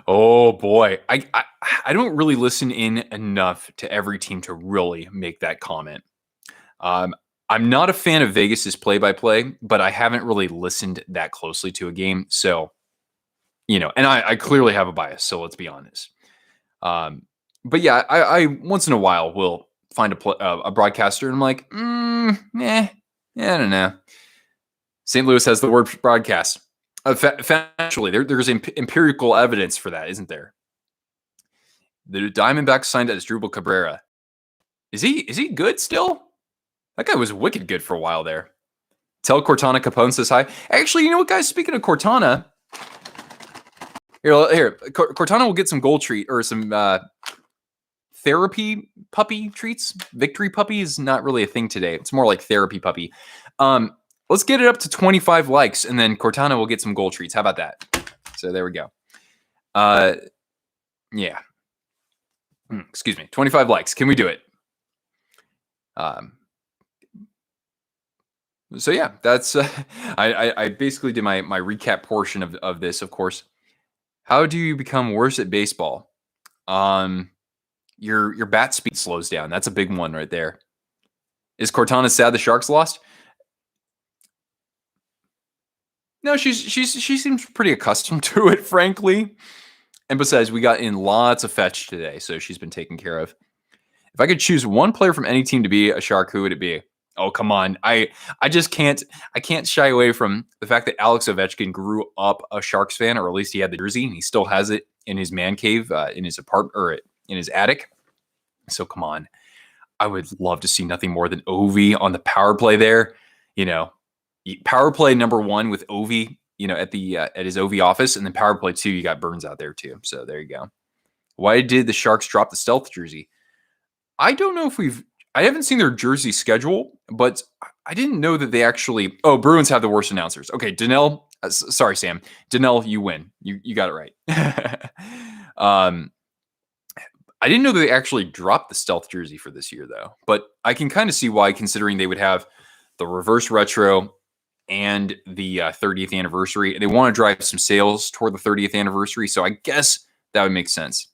A: Oh boy. I don't really listen in enough to every team to really make that comment. I'm not a fan of Vegas's play-by-play, but I haven't really listened that closely to a game. So, and I clearly have a bias, so let's be honest. But yeah, I once in a while will find a broadcaster and I'm like, I don't know. St. Louis has the word broadcast. Factually, there's empirical evidence for that, isn't there? The Diamondbacks signed Asdrubal Cabrera. Is he good still? That guy was wicked good for a while there. Tell Cortana Capone says hi. Actually, you know what, guys? Speaking of Cortana, here, Cortana will get some gold treat or some therapy puppy treats. Victory puppy is not really a thing today. It's more like therapy puppy. Let's get it up to 25 likes, and then Cortana will get some gold treats. How about that? So there we go. Yeah. Excuse me. 25 likes. Can we do it? So yeah, that's I basically did my recap portion of this. Of course, how do you become worse at baseball? Your bat speed slows down. That's a big one right there. Is Cortana sad the Sharks lost? No, she seems pretty accustomed to it, frankly. And besides, we got in lots of fetch today, so she's been taken care of. If I could choose one player from any team to be a Shark, who would it be? Oh, come on. I just can't shy away from the fact that Alex Ovechkin grew up a Sharks fan, or at least he had the jersey, and he still has it in his man cave, in his apartment, or in his attic. So come on. I would love to see nothing more than Ovi on the power play there. Power play number 1 with Ovi, at his Ovi office, and then power play 2, you got Burns out there too. So there you go. Why did the Sharks drop the stealth jersey? I don't know if I haven't seen their jersey schedule, but I didn't know that they actually. Oh, Bruins have the worst announcers. Okay, Danelle. Sorry, Sam. Danelle, you win. You got it right. I didn't know that they actually dropped the stealth jersey for this year, though. But I can kind of see why, considering they would have the reverse retro and the 30th anniversary, and they want to drive some sales toward the 30th anniversary. So I guess that would make sense.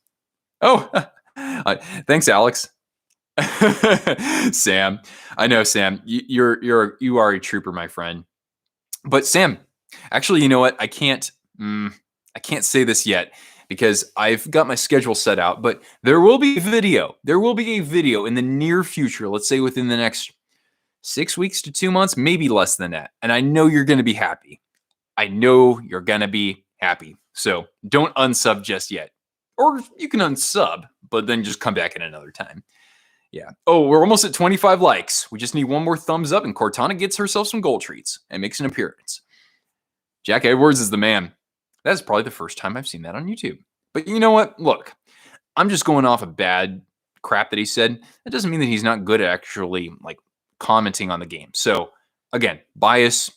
A: Oh, thanks, Alex. Sam, I know, Sam. You are a trooper, my friend. But Sam, actually, you know what? I can't say this yet because I've got my schedule set out. But there will be a video. There will be a video in the near future. Let's say within the next 6 weeks to 2 months, maybe less than that. And I know you're going to be happy. I know you're going to be happy. So don't unsub just yet. Or you can unsub, but then just come back at another time. Yeah. Oh, we're almost at 25 likes. We just need one more thumbs up, and Cortana gets herself some gold treats and makes an appearance. Jack Edwards is the man. That's probably the first time I've seen that on YouTube. But you know what? Look, I'm just going off of bad crap that he said. That doesn't mean that he's not good at actually commenting on the game. So again, bias,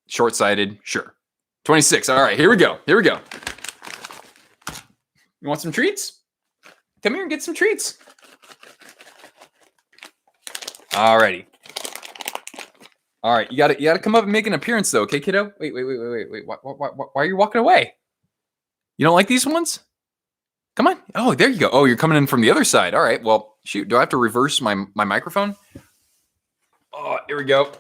A: short-sighted, sure. 26. All right, here we go. Here we go. You want some treats? Come here and get some treats. Alrighty. All right, you gotta come up and make an appearance though, okay, kiddo? Wait. Why are you walking away? You don't like these ones? Come on. Oh, there you go. Oh, you're coming in from the other side. All right. Well, shoot. Do I have to reverse my microphone? Oh, here we go.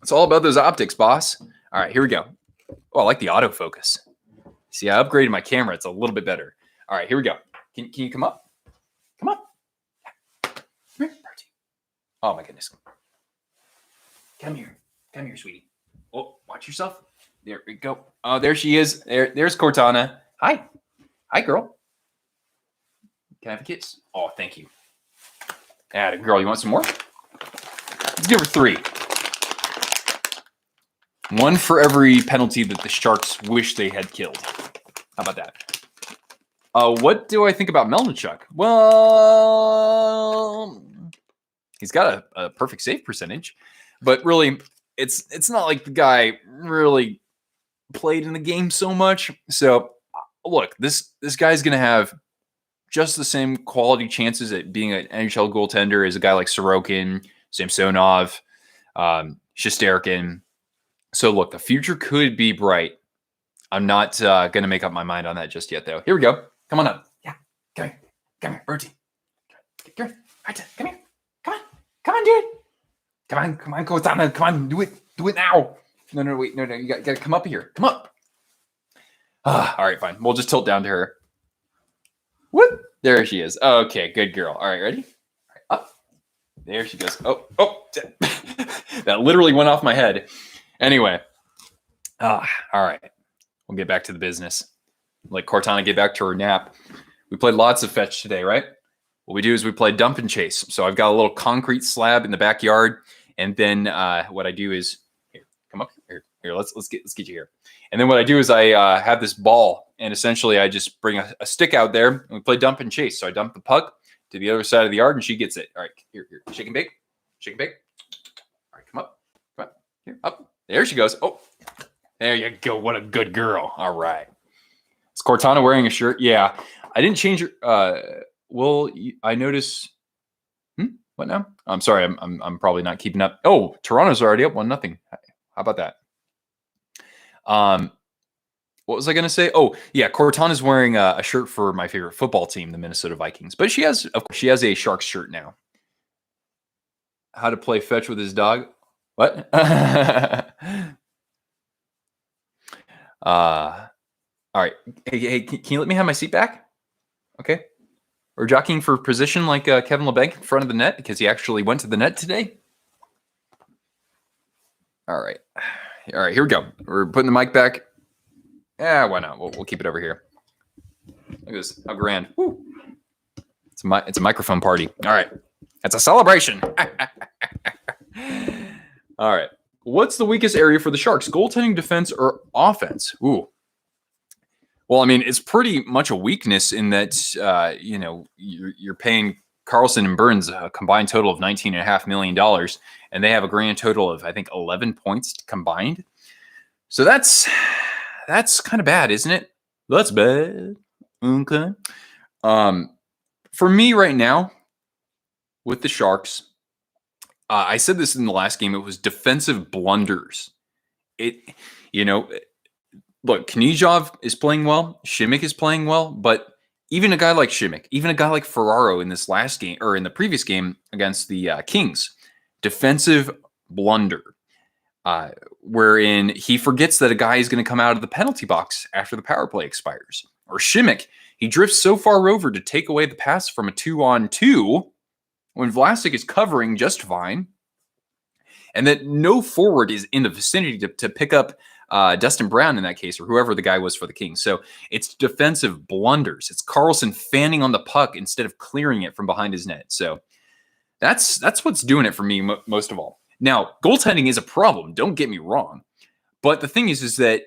A: It's all about those optics, boss. All right, here we go. Oh, I like the autofocus. See, I upgraded my camera. It's a little bit better. All right, here we go. Can you come up? Come up. Come here, Bertie. Oh, my goodness. Come here, sweetie. Oh, watch yourself. There we go. Oh, there she is. There's Cortana. Hi, girl. Can I have a kiss? Oh, thank you. Atta girl, you want some more? Let's give her 3. One for every penalty that the Sharks wish they had killed. How about that? What do I think about Melnichuk? Well, he's got a perfect save percentage, but really, it's not like the guy really played in the game so much. So, look, this guy's going to have just the same quality chances at being an NHL goaltender as a guy like Sorokin, Samsonov, Shesterkin. So, look, the future could be bright. I'm not going to make up my mind on that just yet, though. Here we go. Come on up. Yeah, come here, Bertie. Come here, come here. Come on, dude. Come on, Cortana. Come on, do it now. No, wait, no, you got to come up here. Come up. All right, fine. We'll just tilt down to her. Whoop. There she is. Okay, good girl. All right, ready? All right, up. There she goes. Oh. That literally went off my head. Anyway. All right. We'll get back to the business. Let Cortana get back to her nap. We played lots of fetch today, right? What we do is we play dump and chase. So I've got a little concrete slab in the backyard, and then what I do is here, come up here. Let's get you here. And then what I do is I have this ball, and essentially I just bring a stick out there, and we play dump and chase. So I dump the puck to the other side of the yard, and she gets it. All right, here, shake and bake. All right, come up. Up. There she goes. Oh, there you go. What a good girl. All right. Is Cortana wearing a shirt? Yeah. I didn't change her. Well, I notice. What now? I'm sorry. I'm probably not keeping up. Oh, Toronto's already up 1-0. How about that? What was I going to say? Oh, yeah. Cortana's wearing a shirt for my favorite football team, the Minnesota Vikings. But she has a Sharks shirt now. How to play fetch with his dog? What? All right. Hey, can you let me have my seat back? Okay. We're jockeying for position like Kevin LeBlanc in front of the net because he actually went to the net today. All right. All right, here we go. We're putting the mic back. Yeah, why not? We'll keep it over here. Look at this. How grand. Woo. It's a microphone party. All right. It's a celebration. All right. What's the weakest area for the Sharks? Goaltending, defense, or offense? Ooh. Well, I mean, it's pretty much a weakness in that, you're paying Carlson and Burns a combined total of $19.5 million, and they have a grand total of, I think, 11 points combined. So that's kind of bad, isn't it? That's bad. Okay. For me right now, with the Sharks, I said this in the last game, it was defensive blunders. Look, Knyzhov is playing well. Šimik is playing well. But even a guy like Šimik, even a guy like Ferraro in this last game, or in the previous game against the Kings, defensive blunder, wherein he forgets that a guy is going to come out of the penalty box after the power play expires. Or Šimik, he drifts so far over to take away the pass from a 2-on-2 when Vlasic is covering just fine, and that no forward is in the vicinity to pick up Dustin Brown in that case, or whoever the guy was for the Kings. So it's defensive blunders. It's Carlson fanning on the puck instead of clearing it from behind his net. So that's what's doing it for me most of all. Now, goaltending is a problem. Don't get me wrong. But the thing is that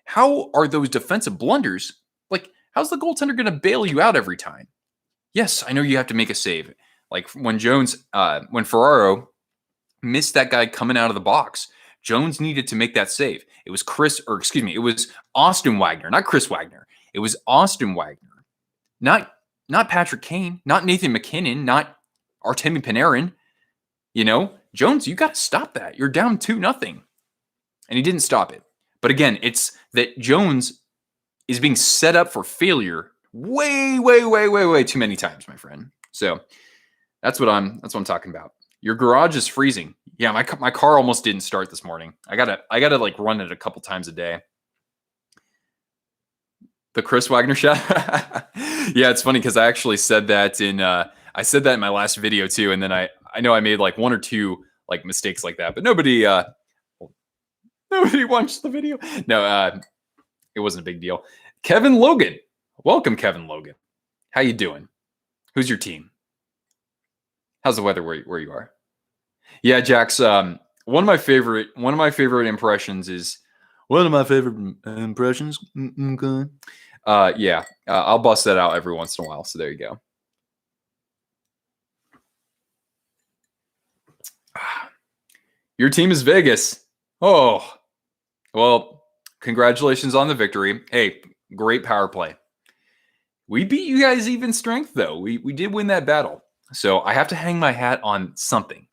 A: how are those defensive blunders, like, how's the goaltender going to bail you out every time? Yes, I know you have to make a save. Like when when Ferraro missed that guy coming out of the box, Jones needed to make that save. It was it was Austin Wagner, not Chris Wagner. It was Austin Wagner, not Patrick Kane, not Nathan McKinnon, not Artemi Panarin. Jones, you got to stop that. You're down 2-0. And he didn't stop it. But again, it's that Jones is being set up for failure way, way, way, way, way too many times, my friend. So that's what I'm talking about. Your garage is freezing. Yeah, my car almost didn't start this morning. I gotta like run it a couple times a day. The Chris Wagner shot. Yeah, it's funny because I actually said that in my last video too, and then I know I made like one or two like mistakes like that, but nobody watched the video. No, it wasn't a big deal. Kevin Logan, welcome, Kevin Logan. How you doing? Who's your team? How's the weather where you are? Yeah, Jax. One of my favorite impressions is one of my favorite impressions. Yeah, I'll bust that out every once in a while. So there you go. Your team is Vegas. Oh, well, congratulations on the victory. Hey, great power play. We beat you guys even strength though. We did win that battle. So I have to hang my hat on something,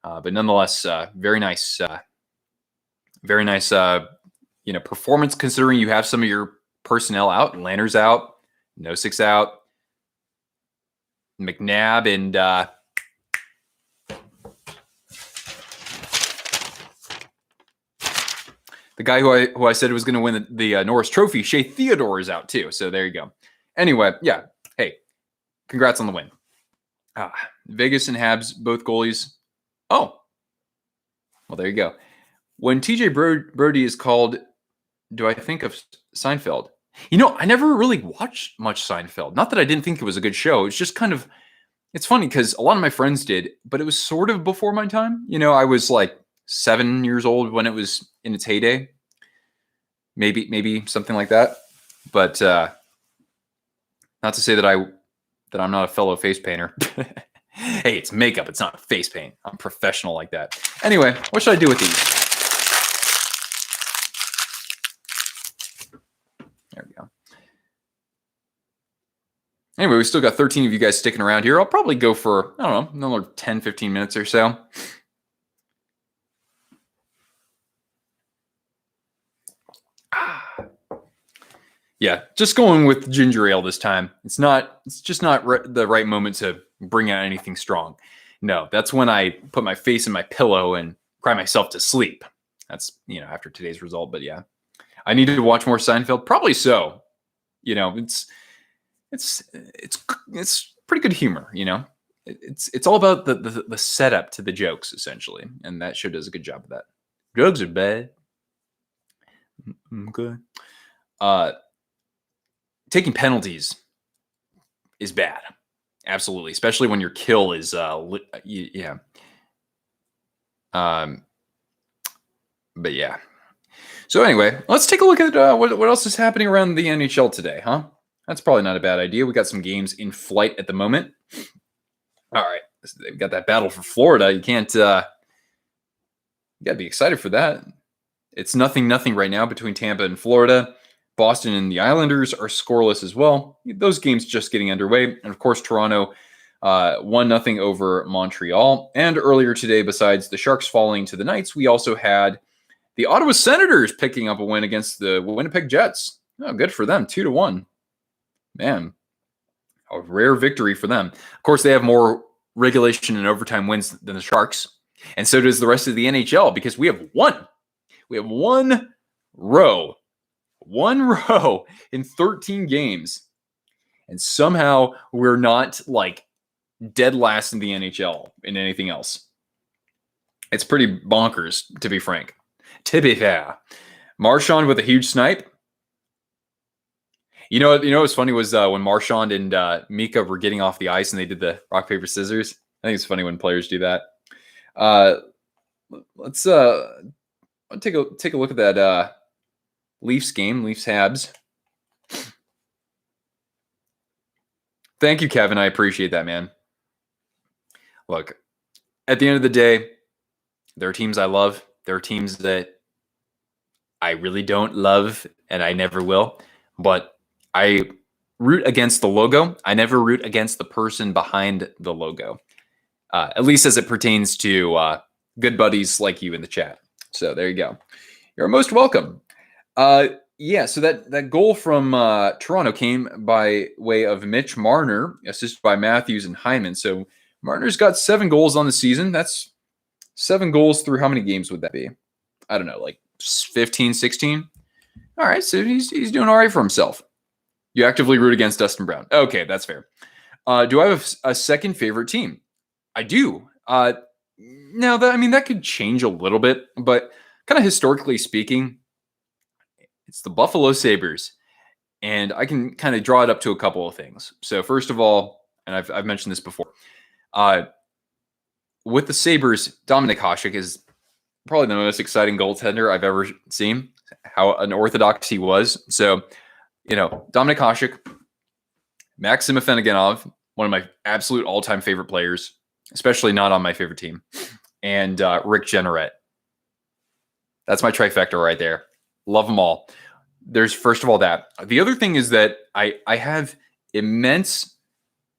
A: but nonetheless, very nice, performance considering you have some of your personnel out. Lanner's out, Nosic's out, McNabb, and the guy who I said was going to win the Norris Trophy, Shea Theodore, is out too. So there you go. Anyway, yeah. Hey, congrats on the win. Vegas and Habs, both goalies. Oh, well, there you go. When TJ Brody is called, do I think of Seinfeld? I never really watched much Seinfeld. Not that I didn't think it was a good show. It's just kind of, it's funny because a lot of my friends did, but it was sort of before my time. I was like 7 years old when it was in its heyday. Maybe something like that. But not to say that I'm not a fellow face painter. Hey, it's makeup. It's not face paint. I'm professional like that. Anyway, what should I do with these? Anyway, we still got 13 of you guys sticking around here. I'll probably go for, I don't know, another 10, 15 minutes or so. Yeah, just going with ginger ale this time. It's just not the right moment to bring out anything strong. No, that's when I put my face in my pillow and cry myself to sleep. That's, after today's result. But yeah, I need to watch more Seinfeld. Probably so. It's pretty good humor. It's all about the setup to the jokes essentially, and that show does a good job of that. Drugs are bad. Good. Taking penalties is bad. Absolutely. Especially when your kill is, yeah. But yeah. So anyway, let's take a look at what else is happening around the NHL today, huh? That's probably not a bad idea. We got some games in flight at the moment. All right. They've got that battle for Florida. You can't, you got to be excited for that. It's 0-0 right now between Tampa and Florida. Boston and the Islanders are scoreless as well. Those games just getting underway. And of course, Toronto 1-0 over Montreal. And earlier today, besides the Sharks falling to the Knights, we also had the Ottawa Senators picking up a win against the Winnipeg Jets. Oh, good for them. 2-1. Man, a rare victory for them. Of course, they have more regulation and overtime wins than the Sharks. And so does the rest of the NHL, because we have one. We have one row in 13 games. And somehow we're not like dead last in the NHL in anything else. It's pretty bonkers, to be frank. To be fair. Marchand with a huge snipe. You know what's funny was when Marchand and Mika were getting off the ice and they did the rock, paper, scissors. I think it's funny when players do that. Let's take a look at that Leafs game, Leafs Habs. Thank you, Kevin. I appreciate that, man. Look, at the end of the day, there are teams I love. There are teams that I really don't love, and I never will. But I root against the logo. I never root against the person behind the logo, at least as it pertains to good buddies like you in the chat. So there you go. You're most welcome. Yeah, so that goal from Toronto came by way of Mitch Marner, assisted by Matthews and Hyman. So Marner's got 7 goals on the season. That's 7 goals through how many games would that be? I don't know, like 15, 16? All right, so he's doing all right for himself. You actively root against Dustin Brown. Okay, that's fair. Do I have a second favorite team? I do. Now, that could change a little bit, but kind of historically speaking, it's the Buffalo Sabres. And I can kind of draw it up to a couple of things. So first of all, and I've mentioned this before, with the Sabres, Dominic Hasek is probably the most exciting goaltender I've ever seen. How unorthodox he was. So, Dominic Hasek, Maxim Afinogenov, one of my absolute all-time favorite players, especially not on my favorite team, and Rick Jeanneret. That's my trifecta right there. Love them all. There's, first of all, that. The other thing is that I have immense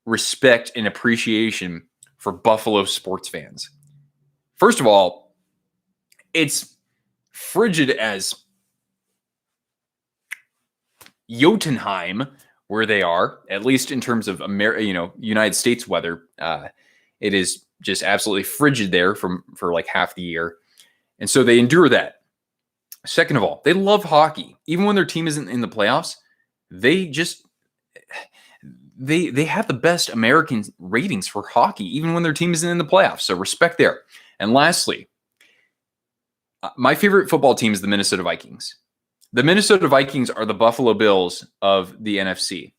A: respect and appreciation for Buffalo sports fans. First of all, it's frigid as Jotunheim, where they are, at least in terms of United States weather. It is just absolutely frigid there for like half the year. And so they endure that. Second of all, they love hockey. Even when their team isn't in the playoffs, they have the best American ratings for hockey, even when their team isn't in the playoffs. So respect there. And lastly, my favorite football team is the Minnesota Vikings. The Minnesota Vikings are the Buffalo Bills of the NFC.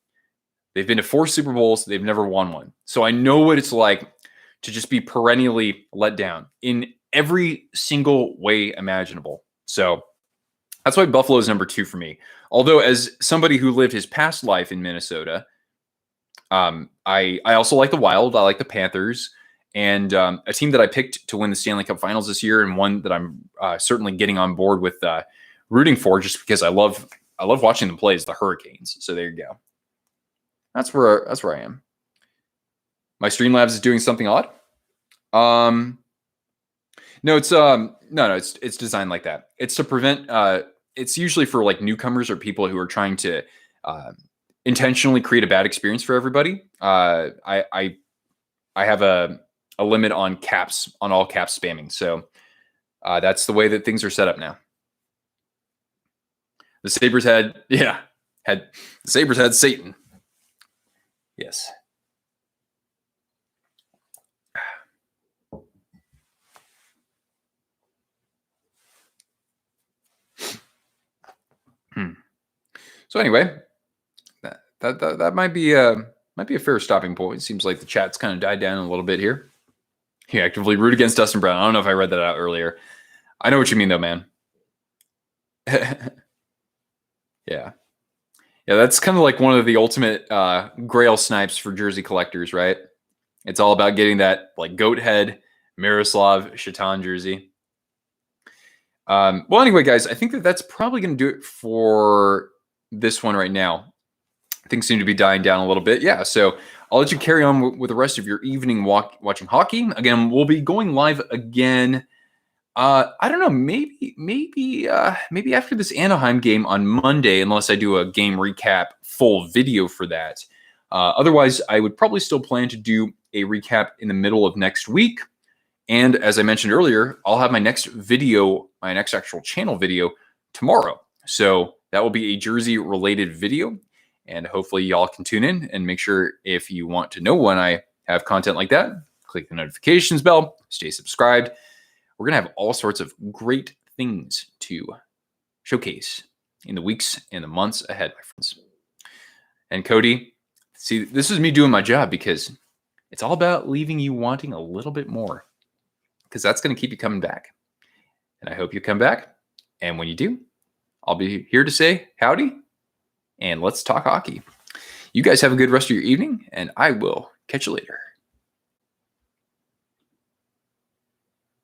A: They've been to 4 Super Bowls. They've never won one. So I know what it's like to just be perennially let down in every single way imaginable. So that's why Buffalo is number 2 for me. Although as somebody who lived his past life in Minnesota, I also like the Wild. I like the Panthers. And a team that I picked to win the Stanley Cup Finals this year, and one that I'm certainly getting on board with rooting for, just because I love watching them play, is the Hurricanes. So there you go. That's where I am. My Streamlabs is doing something odd. No, it's designed like that. It's to prevent. It's usually for like newcomers or people who are trying to intentionally create a bad experience for everybody. I have a limit on caps on all caps spamming, so that's the way that things are set up now. The Sabres had Satan. Yes. So anyway, that might be a fair stopping point. It seems like the chat's kind of died down a little bit here. You actively root against Dustin Brown. I don't know if I read that out earlier. I know what you mean though, man. Yeah. Yeah, that's kind of like one of the ultimate grail snipes for jersey collectors, right? It's all about getting that like goat head Miroslav Shatan jersey. Well, anyway, guys, I think that's probably going to do it for this one right now. Things seem to be dying down a little bit. Yeah, so I'll let you carry on with the rest of your evening watching hockey. Again, we'll be going live again. I don't know, maybe after this Anaheim game on Monday, unless I do a game recap full video for that. Otherwise, I would probably still plan to do a recap in the middle of next week. And as I mentioned earlier, I'll have my next actual channel video tomorrow. So that will be a jersey related video. And hopefully y'all can tune in and make sure if you want to know when I have content like that, click the notifications bell, stay subscribed. We're going to have all sorts of great things to showcase in the weeks and the months ahead, my friends. And Cody, see, this is me doing my job because it's all about leaving you wanting a little bit more, because that's going to keep you coming back. And I hope you come back. And when you do, I'll be here to say howdy and let's talk hockey. You guys have a good rest of your evening, and I will catch you later.